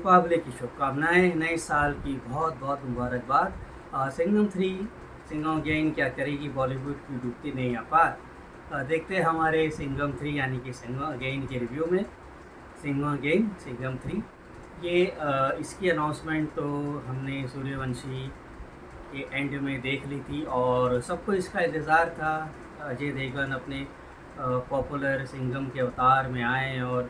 दीपावली की शुभकामनाएं, नए साल की बहुत बहुत मुबारकबाद। सिंघम 3 सिंघम अगेन क्या करेगी बॉलीवुड की डूबती नहीं अपार। देखते हैं हमारे सिंघम 3 यानी कि सिंघम अगेन के रिव्यू में। सिंघम अगेन सिंघम 3 ये इसकी अनाउंसमेंट तो हमने सूर्यवंशी के एंड में देख ली थी और सबको इसका इंतज़ार था। अजय देवगन अपने पॉपुलर सिंघम के अवतार में आए और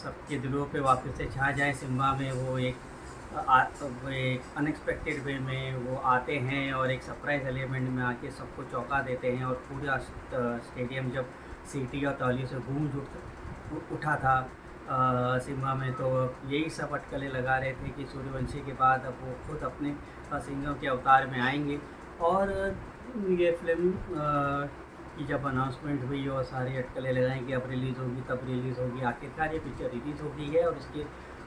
सबके दिलों पे वापस से छा जाए। सिम्बा में वो एक अनएक्सपेक्टेड वे में वो आते हैं और एक सरप्राइज़ एलिमेंट में आके सबको चौंका देते हैं और पूरा स्टेडियम जब सीटी और तालियों से गूंज उठा था सिम्बा में, तो यही सब अटकलें लगा रहे थे कि सूर्यवंशी के बाद अब वो खुद अपने सिंघम के अवतार में आएंगे। और ये फिल्म की जब अनाउंसमेंट हुई और सारी अटकलें लगाएं कि अब रिलीज़ होगी तब रिलीज़ होगी, आखिरकार ये पिक्चर रिलीज़ हो गई है। और इसके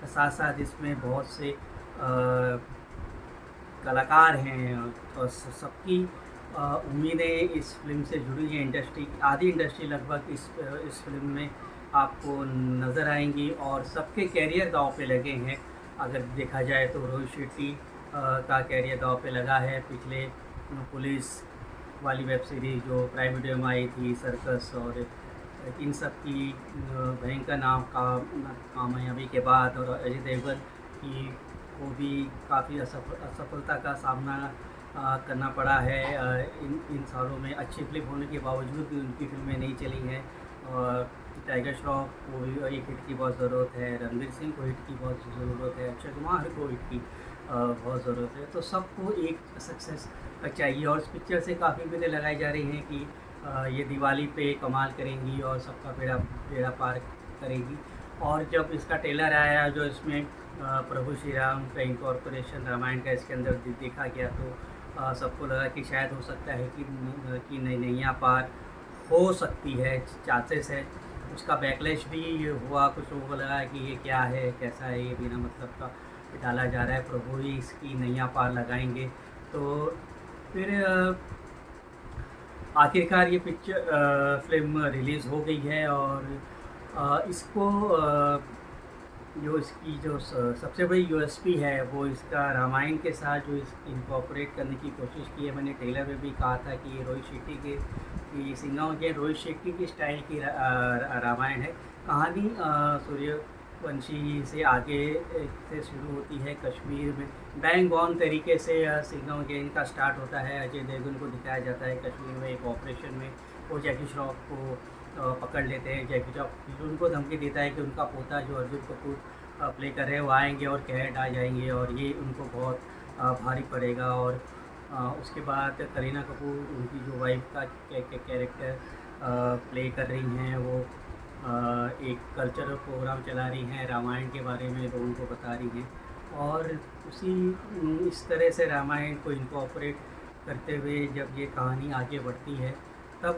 साथ साथ इसमें बहुत से कलाकार हैं और सबकी उम्मीदें इस फिल्म से जुड़ी हैं। इंडस्ट्री आधी इंडस्ट्री लगभग इस फिल्म में आपको नज़र आएंगी और सबके कैरियर दांव पे लगे हैं। अगर देखा जाए तो रोहित शेट्टी का कैरियर दांव पे लगा है। पिछले पुलिस वाली वेब सीरीज़ जो प्राइम वीडियो में आई थी, सर्कस, और इन सब की भयंकर कामयाबी के बाद और अजय देवगन की को भी काफ़ी असफलता का सामना करना पड़ा है। इन सालों में अच्छी फिल्म होने के बावजूद भी उनकी फिल्में नहीं चली हैं। और टाइगर श्रॉफ को भी एक हिट की बहुत ज़रूरत है, रणवीर सिंह को हिट की बहुत ज़रूरत है, अक्षय कुमार को हिट की बहुत ज़रूरत है। तो सबको एक सक्सेस चाहिए और इस पिक्चर से काफ़ी उम्मीदें लगाई जा रही हैं कि ये दिवाली पे कमाल करेंगी और सबका बेड़ा पार करेगी। और जब इसका ट्रेलर आया जो इसमें प्रभु श्री राम का इनकॉर्पोरेशन रामायण का इसके अंदर देखा गया, तो सबको लगा कि शायद हो सकता है कि नैया पार हो सकती है, चांसेस है। उसका बैकलैश भी हुआ, कुछ लोगों को लगा कि ये क्या है, कैसा है, ये बिना मतलब का डाला जा रहा है, प्रभु ही इसकी नैया पार लगाएंगे। तो फिर आखिरकार ये फिल्म रिलीज़ हो गई है और इसको जो इसकी जो सबसे बड़ी यूएसपी है वो इसका रामायण के साथ जो इनकॉर्पोरेट करने की कोशिश की है। मैंने ट्रेलर में भी कहा था कि ये रोहित शेट्टी की सिंघम के रोहित शेट्टी की स्टाइल की रामायण है। कहानी सूर्यवंशी से आगे से शुरू होती है कश्मीर में। बैंग ऑन तरीके से सिंघम अगेन का स्टार्ट होता है। अजय देवगन को दिखाया जाता है कश्मीर में एक ऑपरेशन में वो जैकी श्रॉफ को पकड़ लेते हैं। जैकी श्रॉफ उनको धमकी देता है कि उनका पोता जो अर्जुन कपूर प्ले कर रहे हैं वो आएंगे और कैद आ जाएंगे और ये उनको बहुत भारी पड़ेगा। और उसके बाद करीना कपूर उनकी जो वाइफ का कैरेक्टर प्ले कर रही हैं, वो एक कल्चरल प्रोग्राम चला रही हैं, रामायण के बारे में लोगों को बता रही हैं। और इस तरह से रामायण को इनकॉर्पोरेट करते हुए जब ये कहानी आगे बढ़ती है तब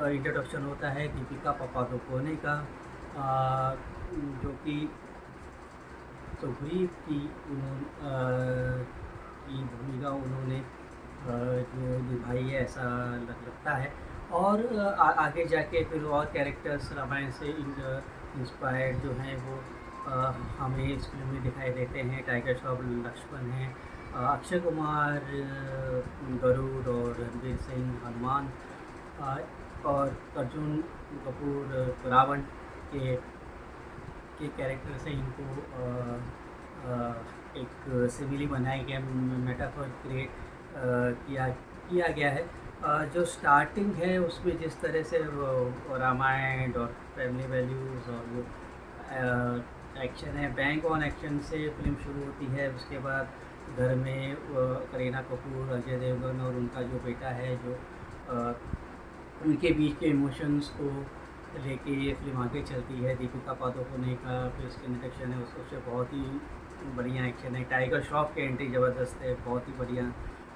इंट्रोडक्शन होता है दीपिका पादुकोणे का, जो कि सुग्रीव की भूमिका उन्होंने जो निभाई है ऐसा लगता है। और आगे जाके फिर और कैरेक्टर्स रामायण से इंस्पायर्ड जो हैं वो हमें इस फिल्म में दिखाई देते हैं। टाइगर श्रॉफ लक्ष्मण हैं, अक्षय कुमार गरुड़ और रणवीर सिंह हनुमान, और अर्जुन कपूर रावण के कैरेक्टर से इनको एक सिमिली बनाया गया, मेटाफर क्रिएट किया गया है। जो स्टार्टिंग है उसमें जिस तरह से रामायण और फैमिली वैल्यूज़ और वो एक्शन है, बैंक ऑन एक्शन से फिल्म शुरू होती है। उसके बाद घर में करीना कपूर, अजय देवगन और उनका जो बेटा है, जो उनके बीच के इमोशंस को लेके ये फिल्म आगे चलती है। दीपिका पादुकोणे का फिर उसके इंट्रोडक्शन है, उससे बहुत ही बढ़िया एक्शन है। टाइगर श्रॉफ की एंट्री ज़बरदस्त है, बहुत ही बढ़िया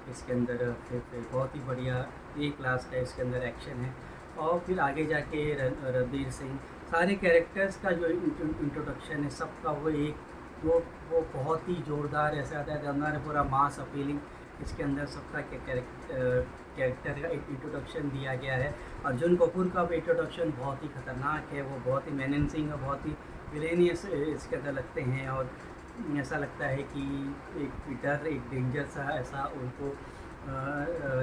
इसके अंदर फिर बहुत ही बढ़िया ए क्लास का इसके अंदर एक्शन है। और फिर आगे जाके रणवीर सिंह, सारे कैरेक्टर्स का जो इंट्रोडक्शन है सबका वो बहुत ही ज़ोरदार ऐसा आता है। अंदर पूरा मास अपीलिंग इसके अंदर सबका कैरेक्टर का एक इंट्रोडक्शन दिया गया है। अर्जुन कपूर का भी इंट्रोडक्शन बहुत ही ख़तरनाक है, वो बहुत ही मेनेसिंग और बहुत ही विलेनियस इसके अंदर लगते हैं, और ऐसा लगता है कि एक डर, एक डेंजर सा ऐसा उनको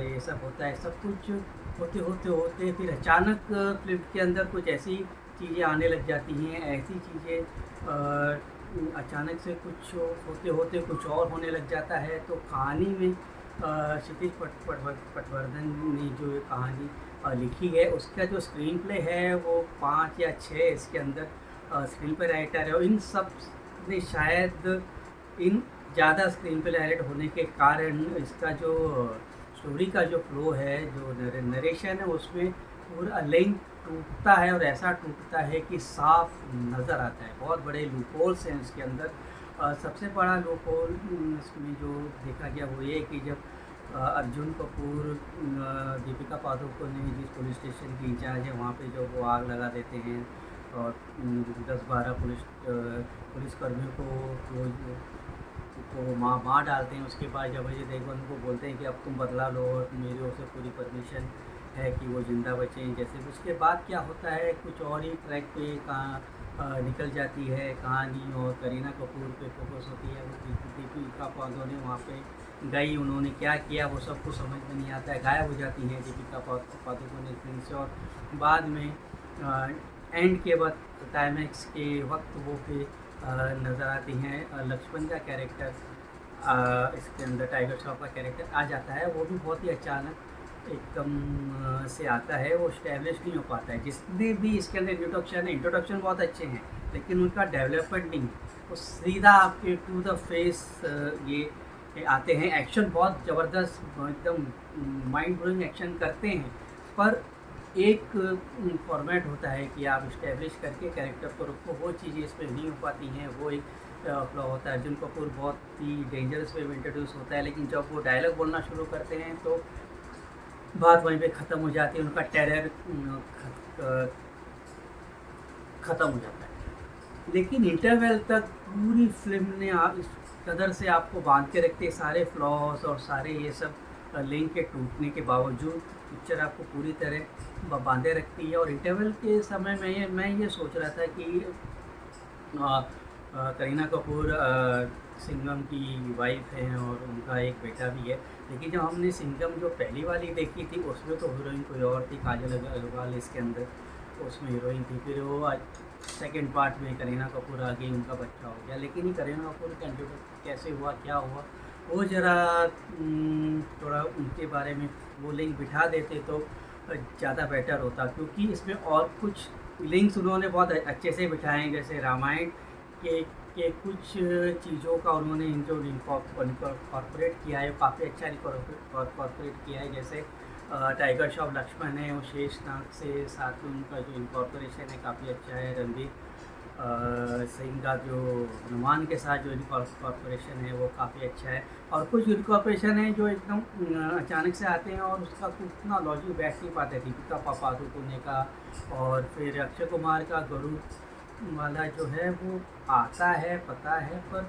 ये सब होता है। सब कुछ होते होते होते फिर अचानक फ़िल्म के अंदर कुछ ऐसी चीज़ें आने लग जाती हैं, ऐसी चीज़ें अचानक से कुछ होते होते कुछ और होने लग जाता है। तो कहानी में क्षितिज पटवर्धन ने जो ये कहानी लिखी है, उसका जो स्क्रीन प्ले है वो 5 या 6 इसके अंदर स्क्रीन प्ले राइटर है, और इन सब ने शायद इन ज़्यादा स्क्रीन प्ले राइटर होने के कारण इसका जो स्टोरी का जो फ्लो है, जो नरेशन है, उसमें पूरा लिंक टूटता है, और ऐसा टूटता है कि साफ नज़र आता है। बहुत बड़े लूपहोल्स हैं इसके अंदर। सबसे बड़ा लूपहोल इसमें जो देखा गया वो ये कि जब अर्जुन कपूर दीपिका पादुकोण ने जिस पुलिस स्टेशन की इंचार्ज है वहाँ पे जो वो आग लगा देते हैं, और 10-12 पुलिसकर्मियों को मार डालते हैं। उसके बाद जब अजय देवगन को बोलते हैं कि अब तुम बदला लो, और मेरी ओर से पूरी परमिशन है कि वो ज़िंदा बचें जैसे। उसके बाद क्या होता है, कुछ और ही ट्रैक पे कहाँ निकल जाती है कहानी, और करीना कपूर पे फोकस होती है। वो दीपिका पादुकोण वहाँ पे गई, उन्होंने क्या किया वो सब कुछ समझ में नहीं आता है, गायब हो जाती हैं दीपिका पादुकोण फिल्म से। और बाद में एंड के वक्त, क्लाइमैक्स के वक्त वो फिर नज़र आती हैं। लक्ष्मण का कैरेक्टर इसके अंदर, टाइगर श्रॉफ का कैरेक्टर आ जाता है, वो भी बहुत ही अचानक एकदम से आता है, वो इस्टेब्लिश नहीं हो पाता है। जितने भी इसके अंदर इंट्रोडक्शन बहुत अच्छे हैं, लेकिन उनका डेवलपमेंट नहीं, वो सीधा आपके टू द फेस ये आते हैं। एक्शन बहुत ज़बरदस्त, एकदम माइंड ब्लोइंग एक्शन करते हैं, पर एक फॉर्मेट होता है कि आप इस्टेब्लिश करके कैरेक्टर को रखो, वो चीज़ें इसमें नहीं हो पाती हैं। वो एक फ्लॉ होता है। अर्जुन कपूर बहुत ही डेंजरस वे में इंट्रोड्यूस होता है, लेकिन जब वो डायलॉग बोलना शुरू करते हैं तो बात वहीं पे ख़त्म हो जाती है, उनका टेरर ख़त्म हो जाता है। लेकिन इंटरवल तक पूरी फिल्म ने इस कदर से आपको बांध के रखते, सारे फ्लॉज और सारे ये सब लिंक के टूटने के बावजूद पिक्चर आपको पूरी तरह बांधे रखती है। और इंटरवल के समय में मैं ये सोच रहा था कि करीना कपूर सिंघम की वाइफ हैं और उनका एक बेटा भी है, लेकिन जब हमने सिंघम जो पहली वाली देखी थी उसमें तो हीरोइन कोई और थी, काजल अग्रवाल इसके अंदर उसमें हीरोइन थी। फिर वो आज सेकेंड पार्ट में करीना कपूर आ गई, उनका बच्चा हो गया। लेकिन ये करीना कपूर का इंट्रोडक्शन कैसे हुआ, क्या हुआ, वो ज़रा थोड़ा उनके बारे में वो लिंक बिठा देते तो ज़्यादा बेटर होता, क्योंकि इसमें और कुछ लिंक्स उन्होंने बहुत अच्छे से बिठाए हैं। जैसे रामायण के कुछ चीज़ों का उन्होंने जो इनकॉर्पोरेट किया है, काफ़ी अच्छा इनकॉर्पोरेट किया है। जैसे टाइगर श्रॉफ लक्ष्मण है, वो शेषनाग से साथ में उनका जो इनकॉर्पोरेशन है काफ़ी अच्छा है। रणवीर सिंह का जो हनुमान के साथ जो इनकॉर्पोरेशन है वो काफ़ी अच्छा है। और कुछ इनकॉर्पोरेशन है जो एकदम अचानक से आते हैं और उसका उतना लॉजिक बैठ नहीं पाते। दीपिका पादुकोण का और फिर अक्षय कुमार का गरुड़ वाला जो है वो आता है, पता है, पर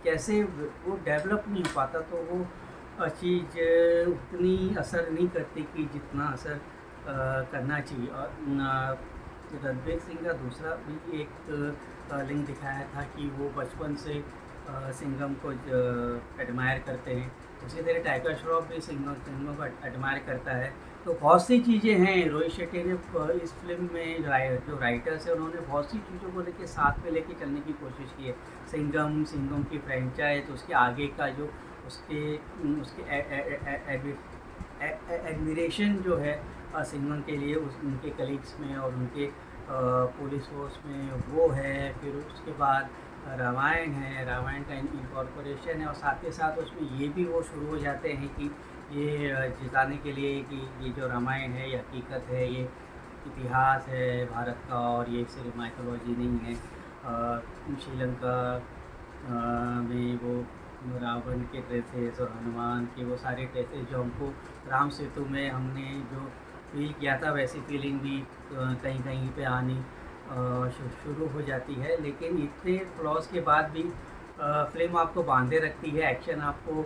कैसे वो डेवलप नहीं हो पाता, तो वो चीज़ उतनी असर नहीं करती कि जितना असर करना चाहिए। और रणवीर सिंह का दूसरा भी एक लिंक दिखाया था कि वो बचपन से सिंघम को एडमायर करते हैं, उसी तरह टाइगर श्रॉफ भी सिंघम को एडमायर करता है। तो बहुत सी चीज़ें हैं। रोहित शेट्टी ने इस फिल्म में जो राइटर्स हैं उन्होंने बहुत सी चीज़ों को लेके साथ में लेके चलने की कोशिश की है। सिंघम की फ्रेंचाइज, उसके आगे का जो उसके एडमिरेशन जो है सिंघम के लिए उनके कलीग्स में और उनके पुलिस फोर्स में वो है। फिर उसके बाद रामायण है, रामायण का इनकॉर्पोरेशन है, और साथ के साथ उसमें ये भी वो शुरू हो जाते हैं कि ये जिताने के लिए कि ये जो रामायण है ये हकीकत है, ये इतिहास है भारत का, और ये सिर्फ माइथोलॉजी नहीं है। श्रीलंका में वो रावण के ट्रेसेस और हनुमान के वो सारे ट्रेसेस जो हमको राम सेतु में हमने जो फील किया था, वैसी फीलिंग भी कहीं कहीं पे आनी शुरू हो जाती है। लेकिन इतने फ्लॉज के बाद भी फिल्म आपको बांधे रखती है, एक्शन आपको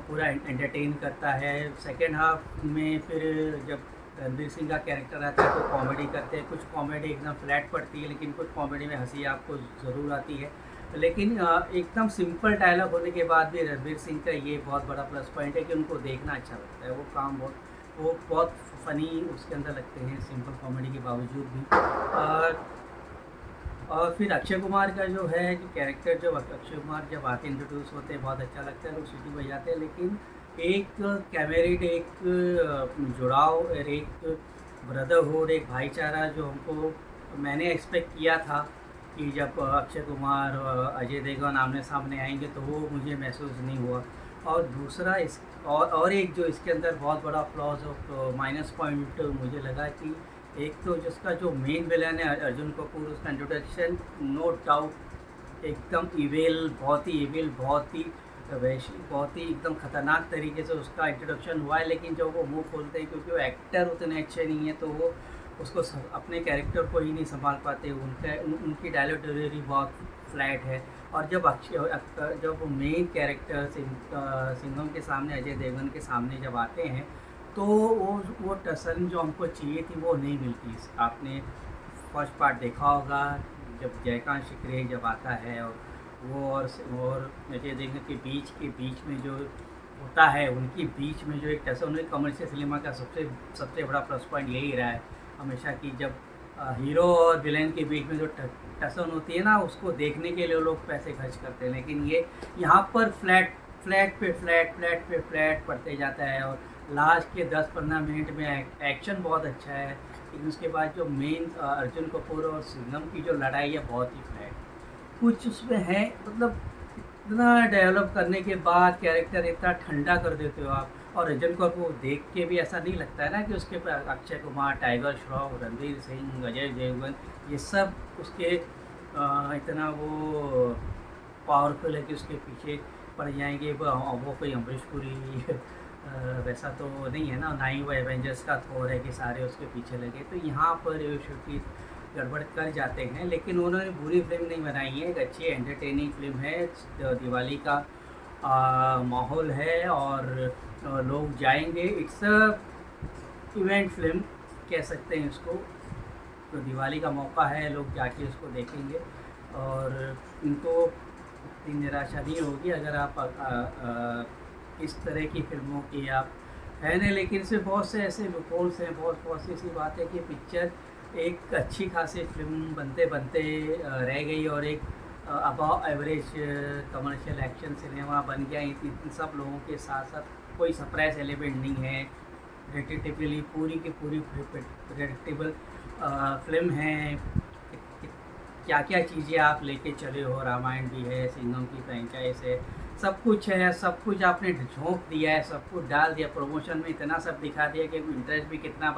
पूरा एंटरटेन करता है। सेकेंड हाफ में फिर जब रणवीर सिंह का कैरेक्टर आता है तो कॉमेडी करते हैं, कुछ कॉमेडी एकदम फ्लैट पड़ती है, लेकिन कुछ कॉमेडी में हंसी आपको ज़रूर आती है। लेकिन एकदम सिंपल डायलॉग होने के बाद भी रणवीर सिंह का ये बहुत बड़ा प्लस पॉइंट है कि उनको देखना अच्छा लगता है। वो बहुत फ़नी उसके अंदर लगते हैं सिंपल कॉमेडी के बावजूद भी। और फिर अक्षय कुमार का जो है कि कैरेक्टर, जब अक्षय कुमार जब आके इंट्रोड्यूस होते हैं बहुत अच्छा लगता है, लोग सीटी बजाते हैं। लेकिन एक कैमेरेट, एक जुड़ाव और एक ब्रदरहुड, एक भाईचारा जो हमको मैंने एक्सपेक्ट किया था कि जब अक्षय कुमार और अजय देवगन आमने सामने आएंगे तो वो मुझे महसूस नहीं हुआ। और दूसरा इस और एक जो इसके अंदर बहुत बड़ा फ्लॉज और माइनस पॉइंट मुझे लगा कि एक तो जिसका जो मेन विलन है अर्जुन कपूर, उसका इंट्रोडक्शन नो डाउट एकदम इवेल, बहुत ही इवेल, बहुत ही वैशी, बहुत ही एकदम ख़तरनाक तरीके से उसका इंट्रोडक्शन हुआ है। लेकिन जब वो मुंह खोलते हैं, क्योंकि वो एक्टर उतने अच्छे नहीं हैं, तो वो उसको अपने कैरेक्टर को ही नहीं संभाल पाते। उनकी डायलॉग डिलीवरी बहुत फ्लैट है। और जब मेन कैरेक्टर सिंघम के सामने, अजय देवगन के सामने जब आते हैं, तो वो टसन जो हमको चाहिए थी वो नहीं मिलती। आपने फर्स्ट पार्ट देखा होगा, जब जयकांत शिकरे जब आता है और वो और अजय देवगन के बीच में जो होता है, उनके बीच में जो एक टसन, उनके कमर्शियल सिनेमा का सबसे बड़ा प्लस पॉइंट यही रहा है हमेशा कि जब हीरो और विलेन के बीच में जो टसन होती है ना, उसको देखने के लिए लोग पैसे खर्च करते हैं। लेकिन ये यहाँ पर फ्लैट पे फ्लैट पड़ते जाता है। और लास्ट के 10-15 मिनट में एक्शन बहुत अच्छा है, लेकिन उसके बाद जो मेन अर्जुन कपूर और सिंघम की जो लड़ाई है बहुत ही फ्लैट। कुछ उसमें है, मतलब इतना डेवलप करने के बाद कैरेक्टर इतना ठंडा कर देते हो आप। और अर्जुन कपूर देख के भी ऐसा नहीं लगता है ना कि उसके अक्षय कुमार, टाइगर श्रॉफ, रणवीर सिंह, अजय देवगन, ये सब उसके इतना वो पावरफुल है कि उसके पीछे पड़ जाएंगे। वो कोई अमरीश पुरी वैसा तो नहीं है ना ही वो एवेंजर्स का थोर है कि सारे उसके पीछे लगे। तो यहाँ पर शुक्र गड़बड़ कर जाते हैं। लेकिन उन्होंने बुरी फिल्म नहीं बनाई है, एक अच्छी एंटरटेनिंग फिल्म है। दिवाली का माहौल है और लोग जाएंगे। इट्स अ इवेंट फिल्म कह सकते हैं इसको। तो दिवाली का मौका है, लोग जाके इसको देखेंगे और इनको इतनी निराशा नहीं होगी अगर आप इस तरह की फिल्मों की आप फैन हैं। लेकिन इसमें बहुत से ऐसे लूपहोल्स हैं, बहुत सी ऐसी बात है कि पिक्चर एक अच्छी खासी फिल्म बनते रह गई और एक above average commercial action cinema बन गया। इन सब लोगों के साथ साथ कोई सरप्राइज एलिमेंट नहीं है। प्रेडिक्टेबली पूरी की पूरी प्रेडिक्टेबल फिल्म है। क्या क्या चीज़ें आप लेके चले हो, रामायण भी है, सिंघम की फ्रेंचाइज है, सब कुछ है, सब कुछ आपने झोंक दिया है, सब कुछ डाल दिया। प्रमोशन में इतना सब दिखा दिया कि इंटरेस्ट भी कितना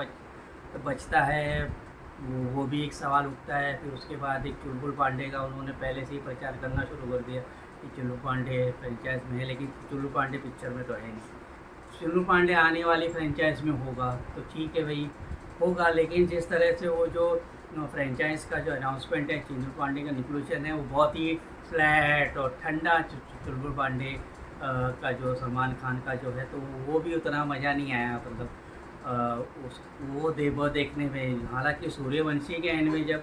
बचता है वो भी एक सवाल उठता है। फिर उसके बाद एक चुलबुल पांडे का उन्होंने पहले से ही प्रचार करना शुरू कर दिया कि चुल्लू पांडे फ्रेंचाइज में है, लेकिन चुल्लू पांडे पिक्चर में तो है नहीं। चुल्लू पांडे आने वाली फ्रेंचाइज में होगा तो ठीक है भाई, होगा। लेकिन जिस तरह से वो जो फ्रेंचाइज का जो अनाउंसमेंट है, चुल्लू पांडे का इंक्लूजन है, वो बहुत ही फ्लैट और ठंडा। चुलबुल पांडे का जो सलमान खान का जो है, तो वो भी उतना मज़ा नहीं आया। मतलब वो देखने में, हालांकि सूर्यवंशी के एंड में जब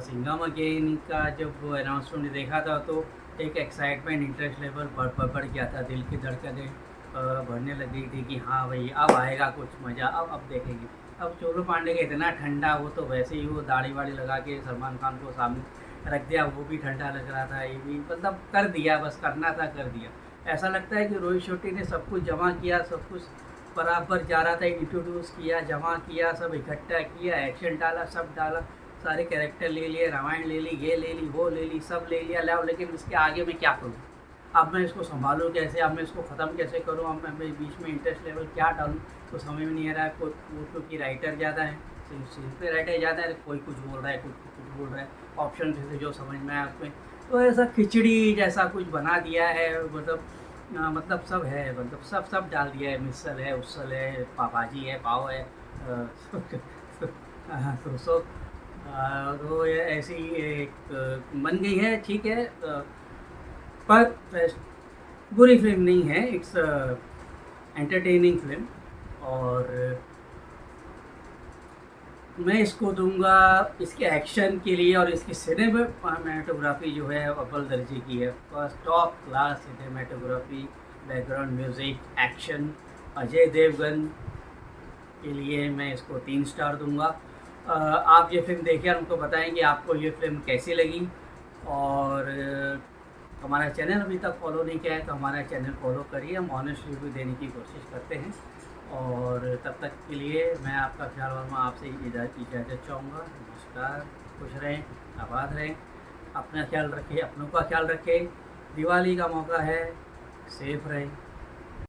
सिंघम अगेन का जब अनाउंसमेंट देखा था तो एक एक्साइटमेंट, इंटरेस्ट लेवल बढ़ गया था, दिल की धड़कनें बढ़ने लग गई थी कि हाँ भाई अब आएगा कुछ मज़ा, अब देखेंगे। अब चोलू पांडे का इतना ठंडा, वो तो वैसे ही वो दाढ़ी वाड़ी लगा के सलमान खान को सामने रख दिया, वो भी ठंडा लग रहा था। ये भी मतलब कर दिया, बस करना था कर दिया। ऐसा लगता है कि रोहित शेट्टी ने सब कुछ जमा किया, सब कुछ बराबर जा रहा था, इंट्रोड्यूस किया, जमा किया, सब इकट्ठा किया, एक्शन डाला, सब डाला, सारे कैरेक्टर ले लिए, रामायण ले ली, ये ले ली, वो ले ली, सब ले लिया लाओ। लेकिन इसके आगे मैं क्या करूँ, अब मैं इसको संभालूँ कैसे, अब मैं इसको ख़त्म कैसे करूँ, अब मैं बीच में इंटरेस्ट लेवल क्या डालूँ, तो समझ में नहीं आ रहा है। क्योंकि राइटर ज़्यादा है, सीन पे राइटर ज़्यादा है, कोई कुछ बोल रहा है, कुछ बोल रहा है, ऑप्शन जैसे जो समझ में आया उसमें, तो ऐसा खिचड़ी जैसा कुछ बना दिया है। मतलब सब है, मतलब सब डाल दिया है, मिसल है, उसल है, भाजी है, पाव है, तो ये ऐसी एक बन गई है। ठीक है, पर बुरी फिल्म नहीं है, इट्स एंटरटेनिंग फिल्म। और मैं इसको दूंगा इसके एक्शन के लिए, और इसकी सिनेमेटोग्राफी जो है अव्वल दर्जे की है, first top class cinematography, background music, action. Ajay Devgan के लिए मैं इसको 3 स्टार दूंगा। आप ये फ़िल्म देखिए और हमको बताएं कि आपको ये फ़िल्म कैसी लगी। और हमारा चैनल अभी तक फॉलो नहीं किया है तो हमारा चैनल फॉलो करिए, हम ऑनेस्ट रिव्यू देने की कोशिश करते हैं। और तब तक के लिए मैं आपका ख्याल वर्मा आपसे इजाज़त चाहूँगा। नमस्कार, खुश रहें, आबाद रहें, अपना ख्याल रखें, अपनों का ख्याल रखें। दिवाली का मौका है, सेफ रहें।